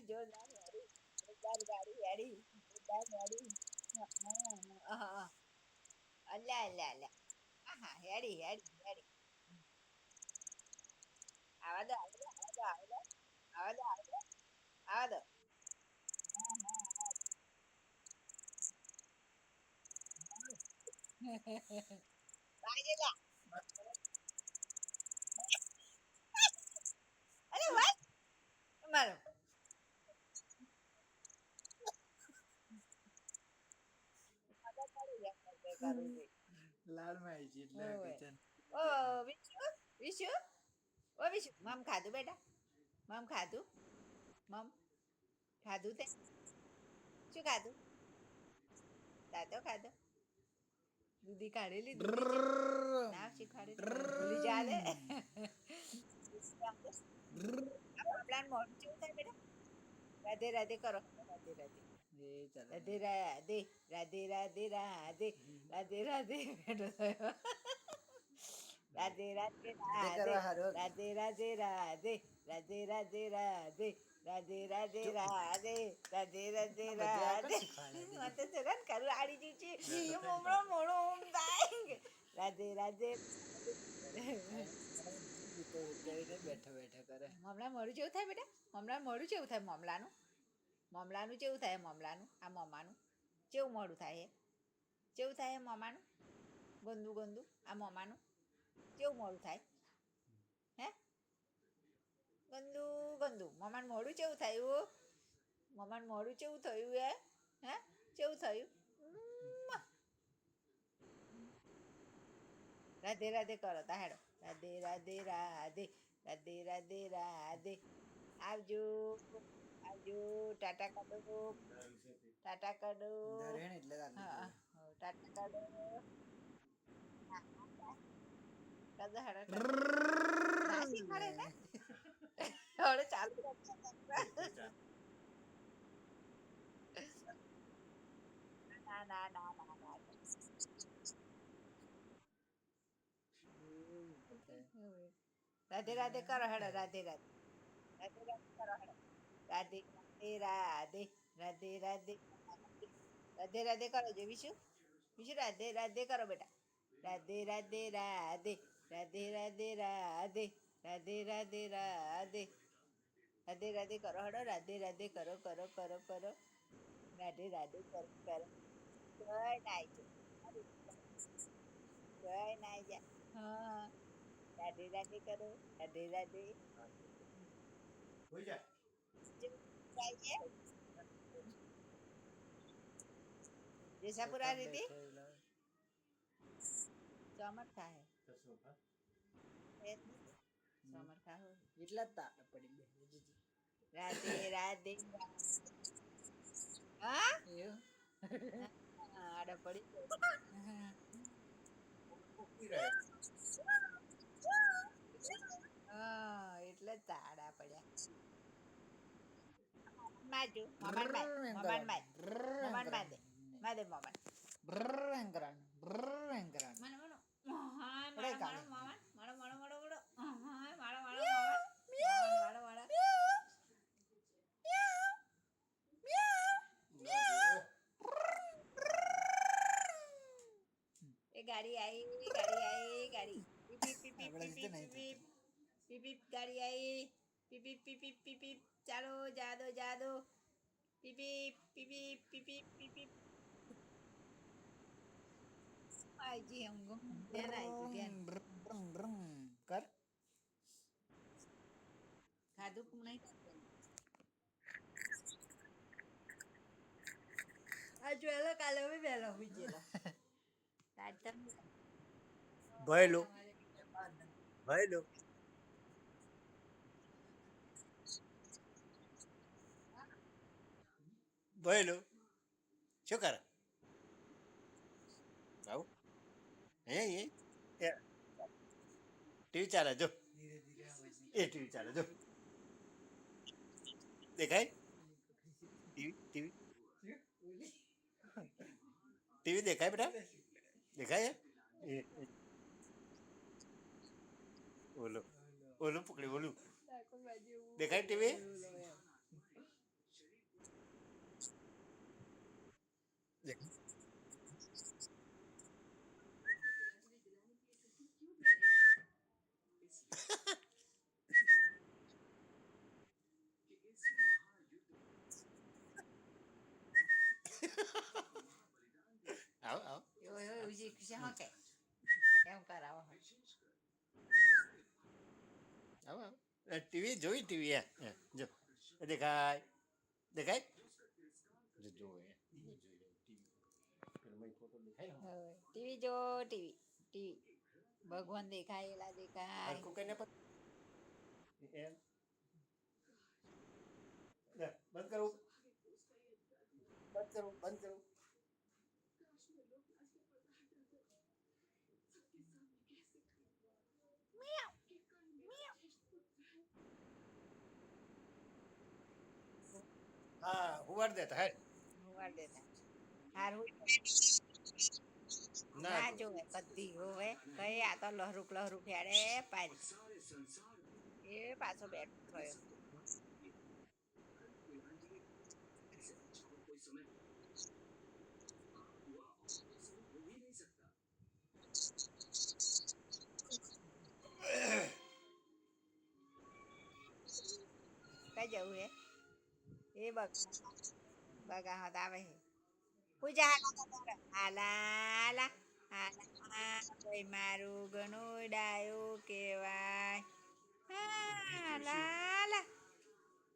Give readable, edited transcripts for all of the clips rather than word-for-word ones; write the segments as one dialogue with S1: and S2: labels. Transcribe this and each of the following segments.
S1: જોરદાર હેડી જોરદાર ગાડી હેડી જોરદાર હેડી હા હા અલ્યા અલ્યા અલ્યા હા હા હેડી હેડી હેડી આવા દો આવા દો આવા દો આવા દો આવા દો હા હા વાગેલા અરે વાત મારો મદદ કરી એમ તે કરું છે
S2: લાડમાં આવી છે એટલે
S1: ઓય
S2: કિચન
S1: ઓ વિશુ વિશુ ઓ વિશુ મમ ખાધું બેટા મમ ખાધું મમ ખાધું તે શું ખાધું તાતો ખાધો દૂધી કાઢેલી દૂધી છે ના શીખવાડે તો ભૂલી જા દે આપણા મોઢું કેવું થાય બેટા રાધે રાધે કરો રાધે રાધે
S2: એ ચાલે
S1: રાધે રાધે રાધે રાધે રાધે રાધે રાધે બેઠો થયો રાધે રાધે
S2: તે
S1: રાધે
S2: કરવા હારો
S1: રાધે રાધે રાધે રાધે રાધે રાધે રાધે રાધે રાધે રાધે રાધે
S2: બધું આ કોણ
S1: રાધે
S2: શીખવાડે
S1: મને તો સગન કરું આડી જઈ છે એ મોમળો મોળો ઓમ થાય રાધે રાધે
S2: બેઠા બેઠા કરે
S1: મમલા મોડું જેવું થાય બેટા મમલા મોડું જેવું થાય મમલાનું મમલાનું જેવું થાય મમલાનું આ મમાનું કેવું મોડું થાય હે કેવું થાય મમાનું ગંદુ ગંદુ આ મમાનું કેવું મોડું થાય હે ગંદુ ગંદુ મમાન મોડું કેવું થયું મમાન મોડું કેવું થયું હે કેવું થયું રાધે રાધે કરો તા હેડો રાધે રાધે રાધે રાધે રાધે રાધે આવજો આવજો ટાટા કાડો ટાટા કાડો
S2: ધરેણ એટલે આટલું
S1: હા
S2: જોઈએ
S1: ટાટા કાડો કાદો હેડો ટાટા ના શીખવાડે ને હવે ચાલુ રાખજો ના ના ના ના ના રાધે રાધે કરો હેડો રાધે રાધે રાધે રાધે કરો હેડો રાધે રાધે રાધે રાધે રાધે રાધે રાધે કરો જો વિશુ વિશુ રાધે રાધે કરો બેટા રાધે રાધે રાધે રાધે રાધે રાધે રાધે રાધે રાધે રાધે રાધે કરો હેડો રાધે રાધે કરો કરો કરો કરો રાધે રાધે કરો કરો જય નાઈ જય નાઈ જા હા રાધે રાધે કરો રાધે રાધે
S2: હોઈ જા
S1: જય જય જેસાપુરા
S2: સોફા
S1: રીતિ
S2: બેઠેલા
S1: ચોમટ થાય
S2: સોફા
S1: ચોમટ ખાઓ
S2: એટલા જ તાપ પડી બે
S1: રાધે રાધે હા
S2: એવું
S1: આડા પડી હા એટલે જ આડા પડ્યા માજુ મમાન માય
S2: એમ
S1: મમાન
S2: કરવાનું
S1: માય
S2: એમ
S1: મમાન માય દે
S2: કરવાનું
S1: માય દે મમાન
S2: એમ કરવાનું એમ કરવાનું
S1: મને મને હાય
S2: પડે
S1: મારો
S2: કાલે
S1: મારો મમાન મારો મારો મારો મારો હાય મારો મારો મમાન મારો મારો એ ગાડી આવી ગાડી આવી ગાડી પીપ પીપ પીપ
S2: આપણા
S1: પીપ
S2: રીતે
S1: પીપ
S2: નહીં
S1: પીપ
S2: થતું
S1: પીપ પીપ ગાડી આવી પીપ પીપ પીપ પીપ પીપ પીપ ચાલો જાદો જાદો પીપ પીપ પીપ પીપ પીપ પીપ પીપ આઈ જી હમ ગમ ધ્યાન આવી ગયું ધ્યાન
S2: કર
S1: ખાધું કે નહીં આજ વહેલો કાલે બી વહેલો હોઈ ગયેલો આજ તમે
S2: ભયલો ભયલો ભયલો શું કરે આવું હે ટીવી ચાલે જો એ ટીવી ચાલે જો દેખાય ટીવી ટીવી ટીવી દેખાય બેટા દેખાય ઓલું ઓલું પકડી ઓલું દેખાય ટીવી
S1: પછી હા કે એમ કરાવો
S2: આવો ટીવી જોઈ ટીવી જો દેખાય દેખાય જો જોવે
S1: ટીવી જો ટીવી ટીવી ભગવાન દેખાય એલા દેખાય
S2: હરખું કઈને એમ બંધ કરું બંધ કરું બંધ કરું હા હુવાર દેતા હે
S1: હુવાર દેતા હારું
S2: ના
S1: ના
S2: જો
S1: જોવે કદી હોવે કઈ આ તો લહરુક લહરુક હેડે પાડી એ પાછો બેઠો થયો કઈ જવું હે એ બગા હોત આવે હે પૂજા હાલા હાલા ભાઈ મારું ઘણું ડાયું કેવાય હાલા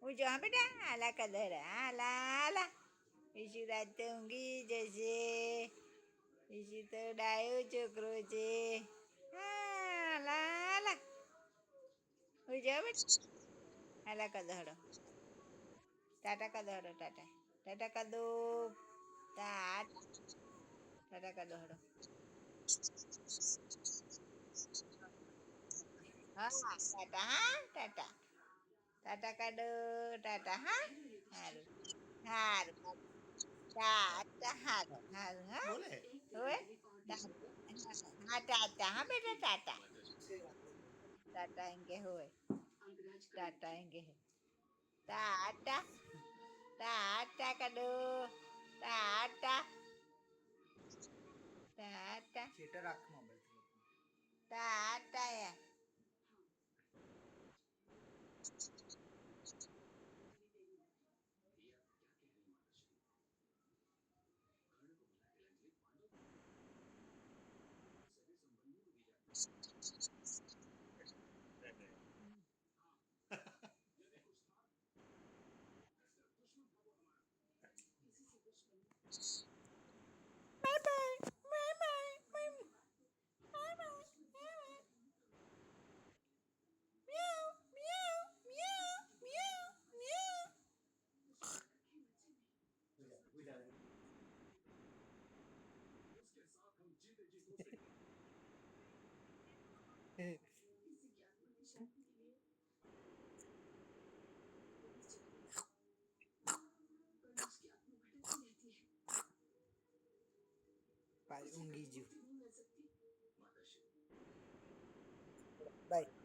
S1: ઉજો હા બેટા હાલા કદર હાલા ઈશુ રાત તો ઊંઘી જશે ઈશુ તો ડાયો છોકરો છે હાલા ઉજો બેટા હાલા કદહડો ટાટા કદહડો ટાટા ટાટા કદો ટાટા કદહડો હા ટાટા હા ટાટા ટાટા કાડો ટાટા હા હારું હારું ટાટા હારું હારું હા
S2: બોલે
S1: હોય હા ટાટા હા બેટા ટાટા ટાટા એમ કે હોય ટાટા એમ કે ટાટા ટાટા કાડો ટાટા ટાટા ટાટા યા ઊંઘી ગયું બાય